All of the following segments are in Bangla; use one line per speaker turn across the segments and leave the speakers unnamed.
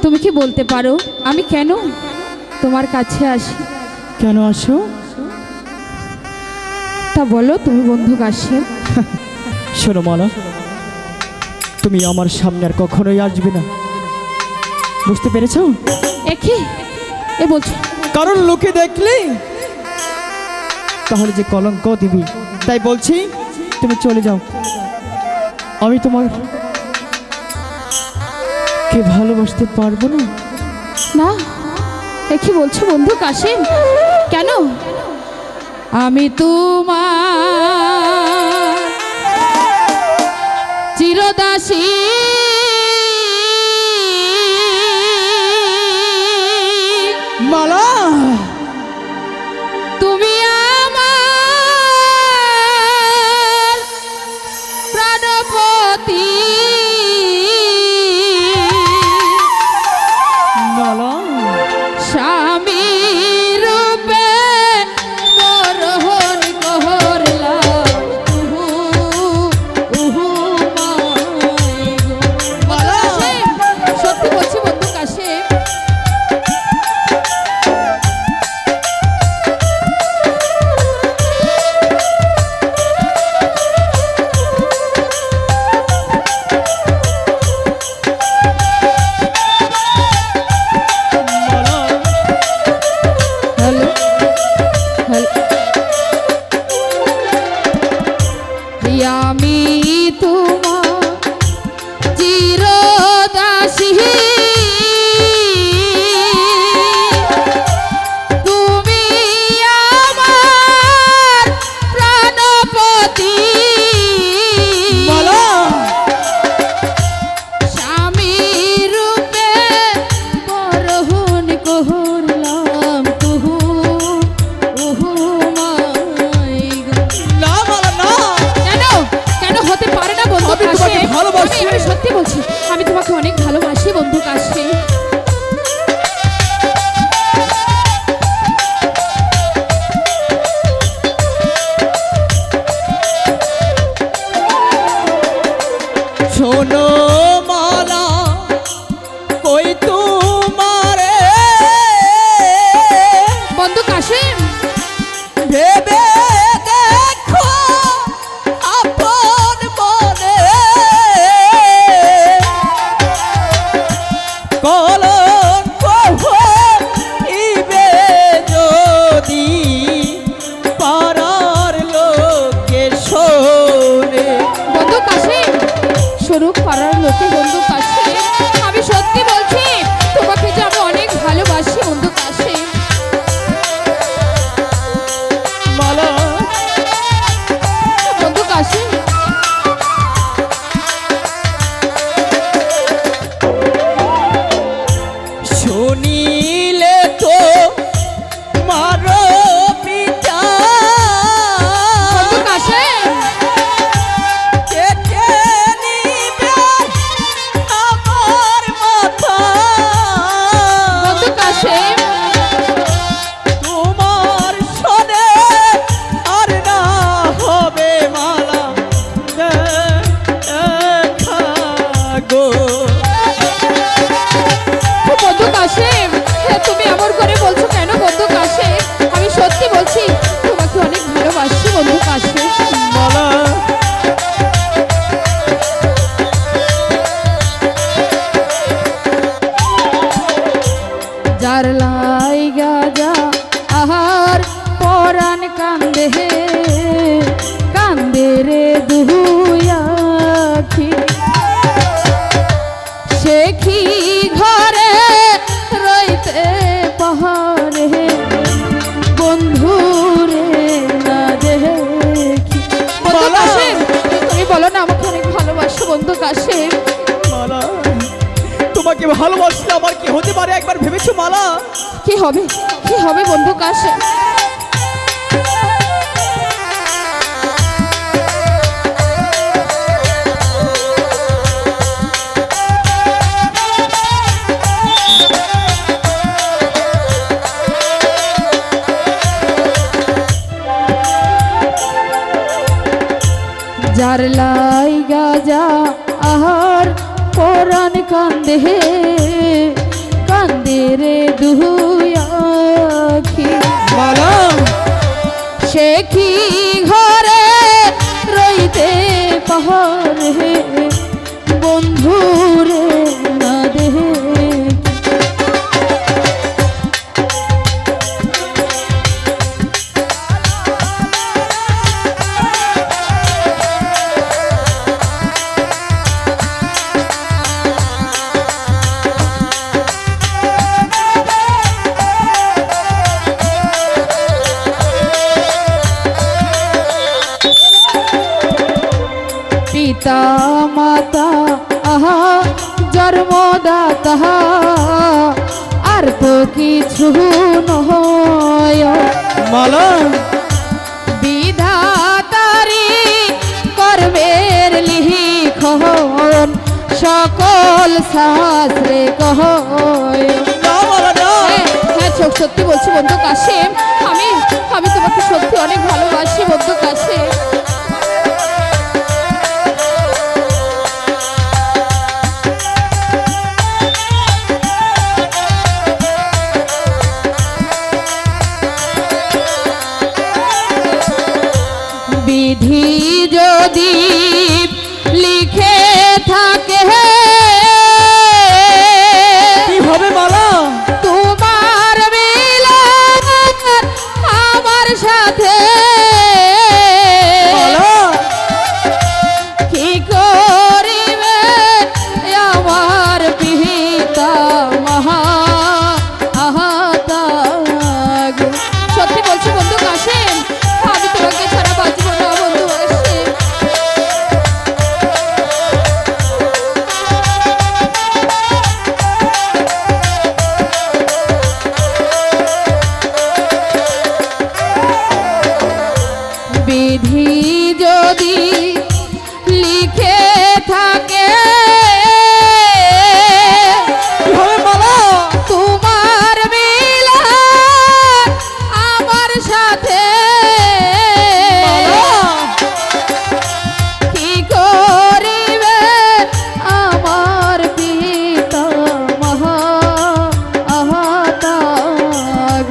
তুমি কি বলতে পারো আমি কেন তোমার কাছে আসি?
কেন আসো?
তা বলো তুমি বন্ধু কাশিম।
শোনো মালা, তুমি আমার সামনে আর কখনোই আসবে না, বুঝতে পেরেছো?
একে এ বলছো
কারণ লোকে দেখলে তাহলে যে কলঙ্ক দিবি, তাই বলছি তুমি চলে যাও। আমি তোমার কে ভালোবাসতে পারবো না।
না, এ কি বলছো বন্ধু কাশিম? কেন? আমি তোমার চিরদাসী,
মালা
তুমি আমার প্রাণপতি।
মালা
স্বামী রূপে বরহন করলাম উহু উহু মালা। সত্যি বলছি বন্ধু কাশিম, হ্যালো হ্যালো, আমি তোমার চিরদাসী, তুমি আমার প্রাণপতি।
মালা
স্বামী রূপে বরহন করলাম তুহু উহু মাই গো।
না মালা না,
কেন কেন হতে পারে না বন্ধু
আমি তোমাকে
কাশিম?
ভালোবাসি।
আমি সত্যি বলছি, আমি তোমাকে অনেক ভালোবাসি বন্ধু কাশিম।
শোনো মালা, কই তোমারে
বন্ধু কাশিম,
ভেবে দেখো আপন মনে, কলঙ্ক হইবে যদি পাড়ার লোকে শোনে।
বন্ধু কাশিম, স্বরূপ পাড়ার লোকে বন্ধু কাশিম, আমি সত্যি বলছি তোমাকে যে আমি অনেক ভালোবাসি বন্ধু কাশিম।
মালা
বন্ধু কাশিম,
শুনিলে তো মারো পিতা,
বন্ধু কাশিম,
কেটে নিবে আমার মাথা।
বন্ধু কাশিম,
তোমার শোনে আর না হবে মালা দেখা গো।
বন্ধু কাশিম, তুমি এমন করে বলছো কেন বন্ধু কাশিম? আমি সত্যি বলছি তোমাকে অনেক ভালোবাসি বন্ধু কাশিম।
মালা
যার লাইগা যা আহার পরাণ কান্দে কান্দে রে দুহুয়াখি, সে কি ঘরে রইতে পাহাড়ে বন্ধু রে না দেখি। বন্ধু
বলো।
কাশিম, তুমি বলো না আমাকে অনেক ভালোবাসো বন্ধু কাশিম।
মালা, তোমাকে ভালোবাসলে আমার কি হতে পারে একবার ভেবেছো মালা?
কি হবে কি হবে বন্ধু কাশিম? যার লাইগা যা আহার পরাণ কান্দে পিতা মাতা আহা জন্মদাতা আর তো কিছু নয়
মালা
বিধাতারি কর্মের লিখন সকল শাস্ত্রে কহয় হ্যাঁ সত্যি বলছি বন্ধু কাশেম আমি আমি তোমাকে সত্যি অনেক ভালোবাসি বন্ধু কাশেম বিধি যদি লিখে থাকে
কি হবে মালা
তোমার মিলন আমার সাথে
মালা
কি করিবে আমার পিতা মহা আহাতাগ সত্যি বলছি বন্ধু কাশেম আমি তোমাকে ছাড়া বাঁচবো না বন্ধু কাশেম বিধি যদি লিখে থাকে
কি হবে মালা
তোমার মিলন আমার সাথে কি করিবে আমার পিতা মহা আহাতাগ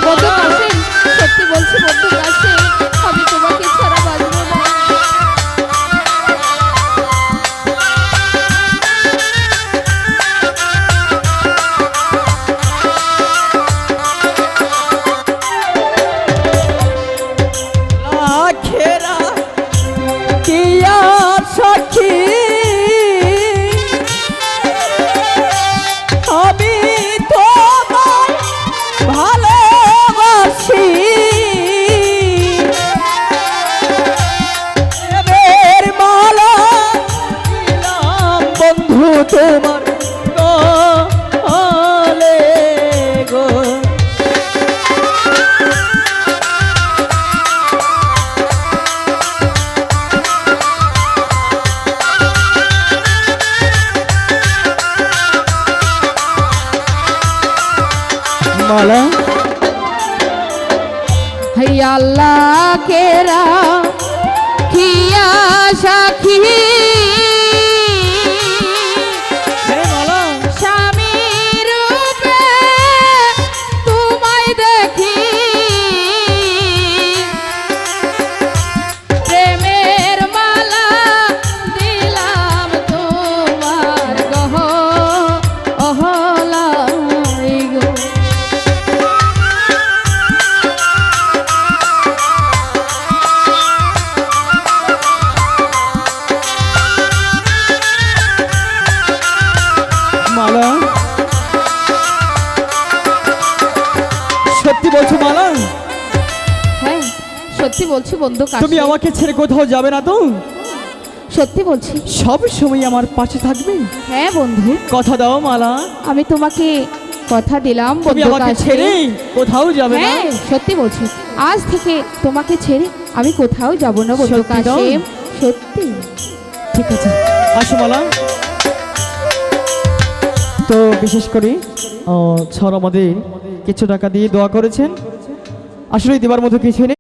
বন্ধু কাশেম সত্যি বলছি বন্ধু কাশেম আমি তোমাকে ছাড়া বাঁচবো না
লাখেরা কি আর সাক্ষী আমি তোমায় ভালোবাসি প্রেমের মালা দিলাম বন্ধু তোমার গলে গো মালা
है अल्लाह केरा किया साखी
হে মালা
স্বামী রূপে তোমায় দেখি প্রেমের মালা দিলাম তোমার অহলাই গো
মালা সত্যি বলছো মালা
হ্যাঁ সত্যি বলছি বন্ধু
তুমি
কাশেম
আমাকে ছেড়ে কোথাও যাবে না তো
সত্যি বলছি
সব সময় আমার পাশে থাকবে
হ্যাঁ বন্ধু
কথা দাও মালা
আমি তোমাকে কথা দিলাম
তুমি
বন্ধু
আমাকে
কাশেম।
ছেড়ে কোথাও যাবে না
হ্যাঁ সত্যি বলছি আজ থেকে তোমাকে ছেড়ে আমি কোথাও যাব না বন্ধু
সত্যি তো?
কাশেম সত্যি
ঠিক আছে আসো মালা তো বিশেষ করে স্যার আমাদের কিছু টাকা দিয়ে দোয়া করেছেন আসলে দেবার মতো কিছু নেই